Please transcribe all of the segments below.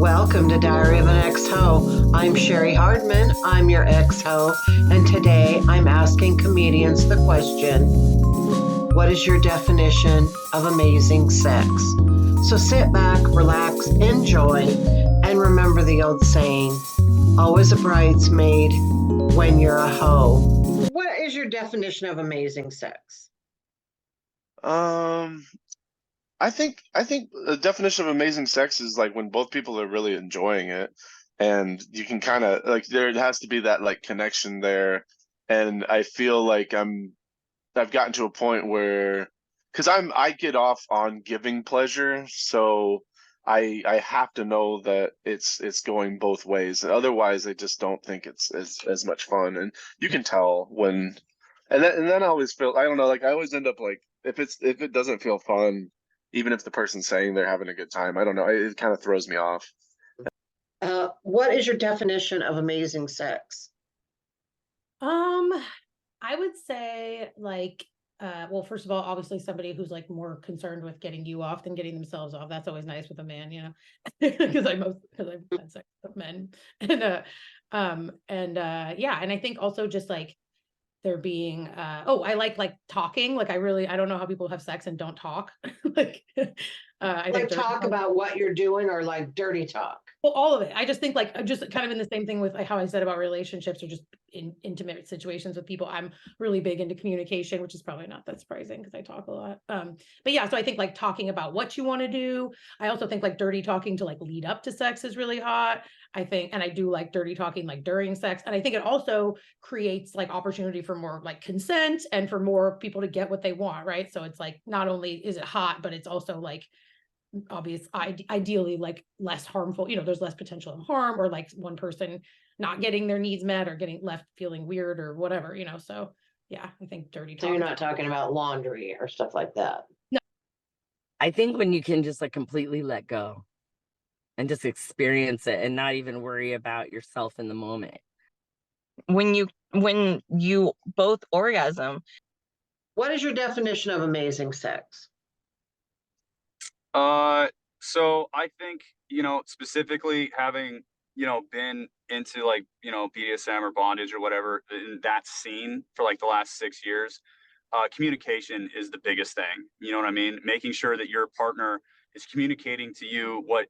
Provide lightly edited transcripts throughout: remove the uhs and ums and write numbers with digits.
Welcome to Diary of an Ex-Ho. I'm Cheri Hardman. I'm your ex-ho, and today I'm asking comedians the question, what is your definition of amazing sex? So sit back, relax, enjoy, and remember the old saying, always a bridesmaid when you're a hoe. What is your definition of amazing sex? Um, I think the definition of amazing sex is like when both people are really enjoying it, and you can kind of like there has to be that like connection there, and I feel like I've gotten to a point where because I get off on giving pleasure, so I have to know that it's going both ways. Otherwise, I just don't think it's as much fun, and you can tell when, and then I always feel I don't know like I always end up like if it doesn't feel fun even if the person's saying they're having a good time. I don't know. It kind of throws me off. What is your definition of amazing sex? Um, I would say like, well, first of all, obviously somebody who's like more concerned with getting you off than getting themselves off. That's always nice with a man, because I've had sex with men, yeah, and I think also just like there being, I like talking. Like I don't know how people have sex and don't talk. Like, I think Like talk about what you're doing or like dirty talk? well, all of it. I just think like just kind of in the same thing with like how I said about relationships or just in intimate situations with people. I'm really big into communication, which is probably not that surprising because I talk a lot. But yeah, so I think like talking about what you want to do. I also think like dirty talking to like lead up to sex is really hot. I think, and I do like dirty talking like during sex. And I think it also creates like opportunity for more like consent and for more people to get what they want, right? So it's like not only is it hot, but it's also like ideally like less harmful, there's less potential of harm or like one person not getting their needs met or getting left feeling weird or whatever, so yeah, I think dirty So talk. you're not talking about laundry or stuff like that? No. I think when you can just like completely let go and just experience it and not even worry about yourself in the moment. When you both orgasm. What is your definition of amazing sex? So I think, specifically having, been into like, BDSM or bondage or whatever in that scene for like the last 6 years, communication is the biggest thing. You know what I mean? Making sure that your partner is communicating to you what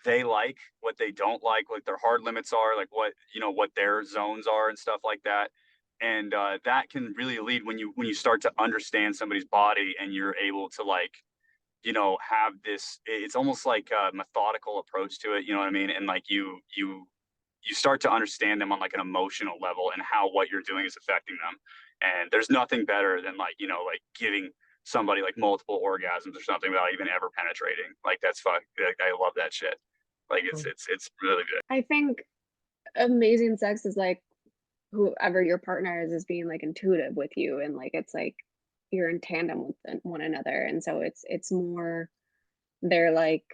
they like, what they don't like, what their hard limits are, like what their zones are and stuff like that. And that can really lead when you start to understand somebody's body and you're able to like have this, it's almost like a methodical approach to it, you know what I mean? And like you start to understand them on like an emotional level and how what you're doing is affecting them. And there's nothing better than like, like giving somebody like multiple orgasms or something without even ever penetrating. Like that's fun. Like, I love that shit. Like it's really good. I think amazing sex is like whoever your partner is being like intuitive with you, and like it's like you're in tandem with one another, and so it's more they're like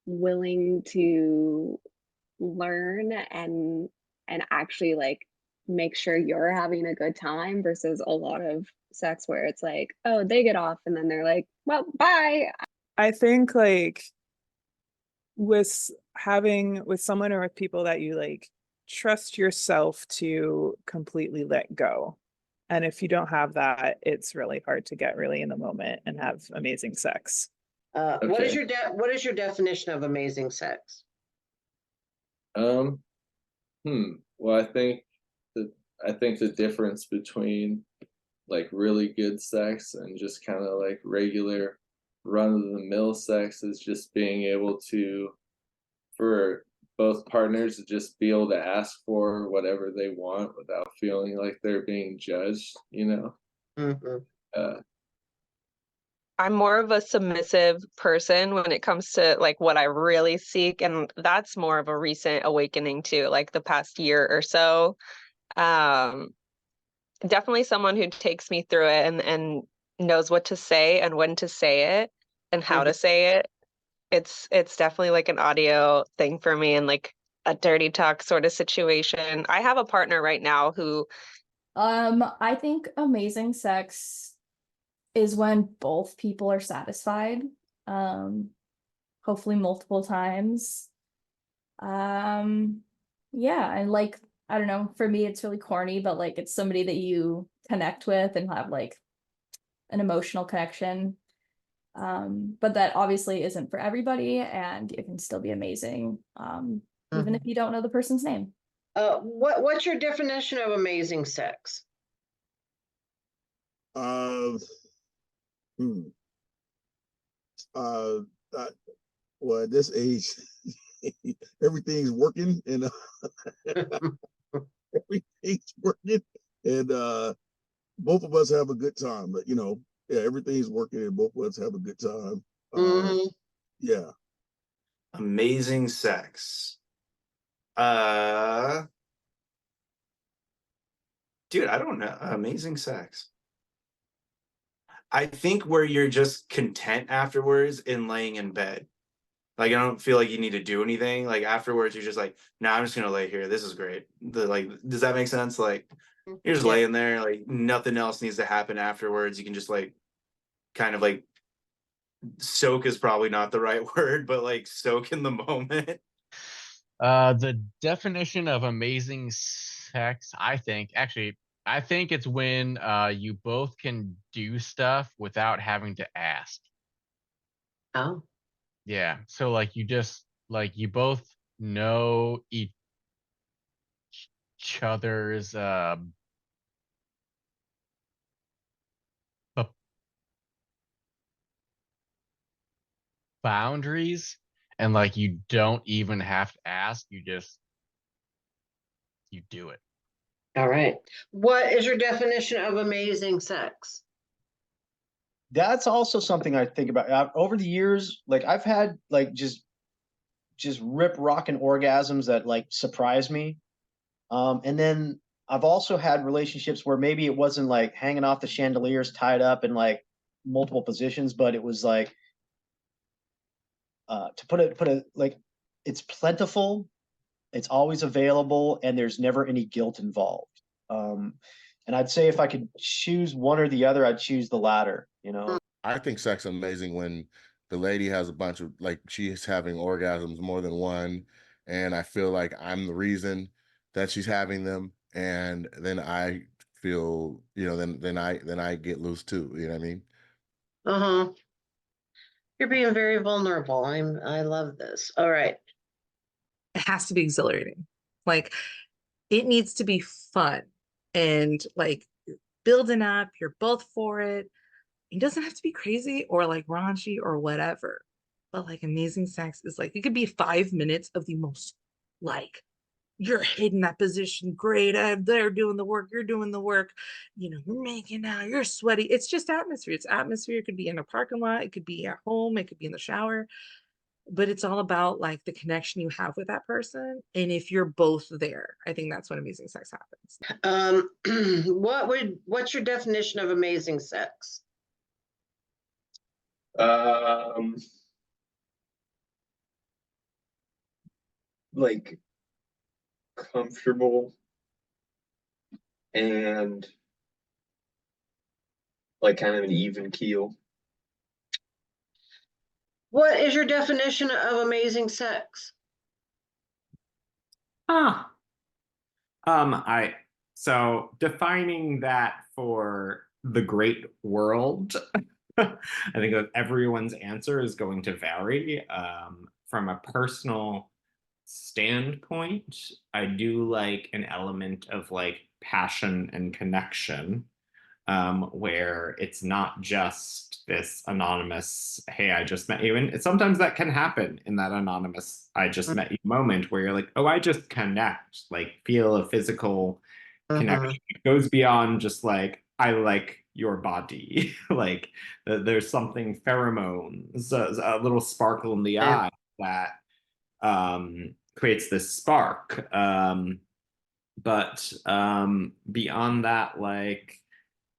willing to learn and actually like make sure you're having a good time versus a lot of sex where it's like, oh, they get off and then they're like, well, bye. I think like with someone or with people that you like trust yourself to completely let go. And if you don't have that, it's really hard to get really in the moment and have amazing sex. What is your definition of amazing sex? Well, I think the difference between like really good sex and just kind of like regular run-of-the-mill sex is just being able to, for both partners, to just be able to ask for whatever they want without feeling like they're being judged, I'm more of a submissive person when it comes to like what I really seek, and that's more of a recent awakening too, like the past year or so. Definitely someone who takes me through it and knows what to say and when to say it and how to say it. It's definitely like an audio thing for me and like a dirty talk sort of situation. I have a partner right now who I think amazing sex is when both people are satisfied, hopefully multiple times. Yeah, and like, I don't know, for me it's really corny, but like it's somebody that you connect with and have like an emotional connection. But that obviously isn't for everybody, and it can still be amazing, even if you don't know the person's name. What's your definition of amazing sex? Uh, hmm. uh, uh, well, at this age, everything's working and everything's working, and both of us have a good time. But you know, yeah, everything's working and both of us have a good time. Yeah. Amazing sex. Dude, I don't know. Amazing sex. I think where you're just content afterwards in laying in bed. Like, I don't feel like you need to do anything. Like, afterwards, you're just like, nah, I'm just gonna lay here. This is great. Like, does that make sense? Like, you're just laying there, like, nothing else needs to happen afterwards. You can just, like, kind of, like, soak is probably not the right word, but, like, soak in the moment. The definition of amazing sex, I think it's when you both can do stuff without having to ask. Oh. Yeah. So like you both know each other's boundaries, and like you don't even have to ask, you do it. All right. What is your definition of amazing sex? That's also something I think about. Over the years, like I've had like just rip rocking orgasms that like surprise me. And then I've also had relationships where maybe it wasn't like hanging off the chandeliers tied up in like multiple positions, but it was like to put it like it's plentiful, it's always available, and there's never any guilt involved. And I'd say if I could choose one or the other, I'd choose the latter, you know. I think sex amazing when the lady has a bunch of like she's having orgasms more than one, and I feel like I'm the reason that she's having them, and then I feel, you know, then I get loose too. You know what I mean? Uh-huh. You're being very vulnerable. I love this. All right. It has to be exhilarating. Like it needs to be fun and like you're building up, you're both for it. It doesn't have to be crazy or like raunchy or whatever. But like amazing sex is like it could be 5 minutes of the most like you're hitting that position great. They're doing the work, you're doing the work, you know, you're making out, you're sweaty. It's just atmosphere. It's atmosphere. It could be in a parking lot, it could be at home, it could be in the shower, but it's all about like the connection you have with that person. And if you're both there, I think that's when amazing sex happens. What's your definition of amazing sex? Like comfortable and like kind of an even keel. What is your definition of amazing sex? So defining that for the great world, I think that everyone's answer is going to vary. From a personal standpoint, I do like an element of like passion and connection, where it's not just this anonymous, hey, I just met you. And sometimes that can happen in that anonymous, I just met you moment where you're like, oh, I just connect, like feel a physical connection. It goes beyond just like, I like your body. Like there's something pheromones, a little sparkle in the eye that creates this spark. But beyond that, like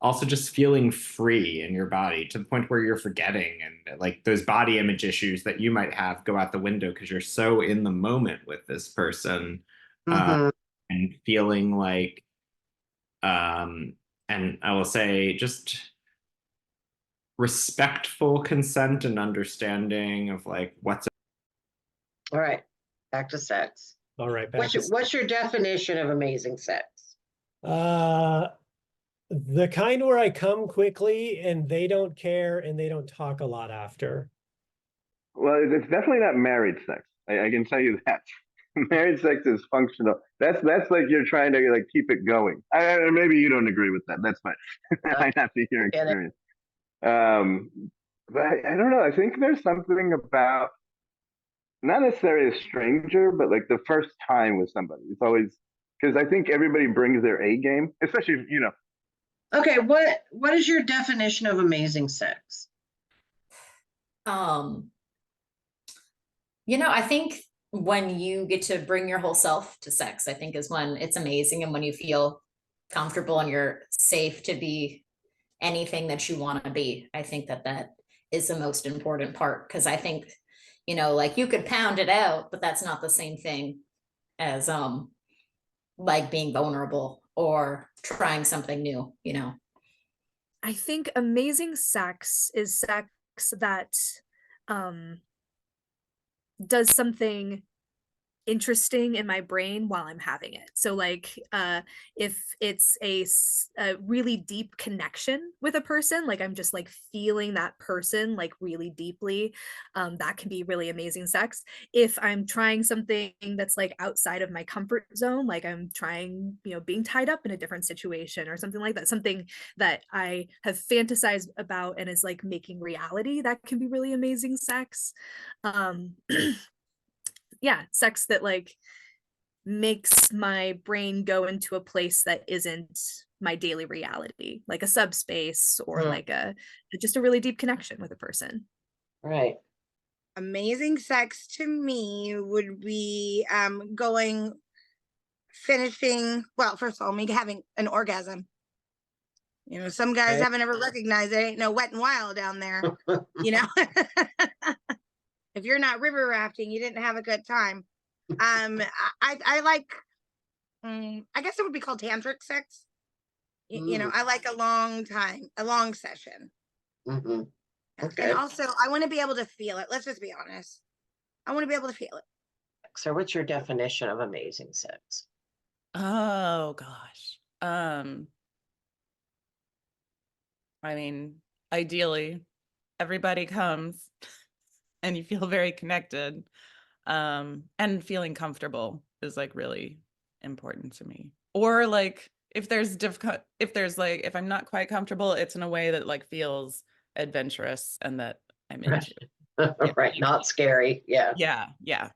also just feeling free in your body to the point where you're forgetting, and like those body image issues that you might have go out the window because you're so in the moment with this person. And feeling like and I will say just respectful consent and understanding of like what's all right. Back to sex. All right, back What's to your, what's your definition of amazing sex? the kind where I come quickly and they don't care and they don't talk a lot after. Well, it's definitely not married sex. I can tell you that. Married sex is functional. That's like you're trying to like keep it going. Maybe you don't agree with that. That's fine. That might not be your experience. But I don't know. I think there's something about not necessarily a stranger, but like the first time with somebody. It's always because I think everybody brings their A game, especially if, you know. Okay, what is your definition of amazing sex? You know, I think when you get to bring your whole self to sex, I think is when it's amazing, and when you feel comfortable and you're safe to be anything that you want to be. I think that that is the most important part, because I think, you know, like you could pound it out, but that's not the same thing as like being vulnerable or trying something new, you know. I think amazing sex is sex that does something interesting in my brain while I'm having it. So like if it's a really deep connection with a person, like I'm just like feeling that person like really deeply, that can be really amazing sex. If I'm trying something that's like outside of my comfort zone, like I'm trying, you know, being tied up in a different situation or something like that, something that I have fantasized about and is like making reality, that can be really amazing sex. Yeah, sex that like makes my brain go into a place that isn't my daily reality, like a subspace or like just a really deep connection with a person. Right. Amazing sex to me would be finishing, well, first of all, me having an orgasm. You know, some guys haven't ever recognized there ain't no wet and wild down there. You know, if you're not river rafting, you didn't have a good time. I like, I guess it would be called tantric sex. You know, I like a long session. Mm-hmm. Okay. And also, I want to be able to feel it. Let's just be honest. I want to be able to feel it. So what's your definition of amazing sex? Oh gosh. I mean, ideally, everybody comes and you feel very connected. And feeling comfortable is like really important to me. Or like if if I'm not quite comfortable, it's in a way that like feels adventurous and that I'm into. Right, not scary. Yeah. Yeah.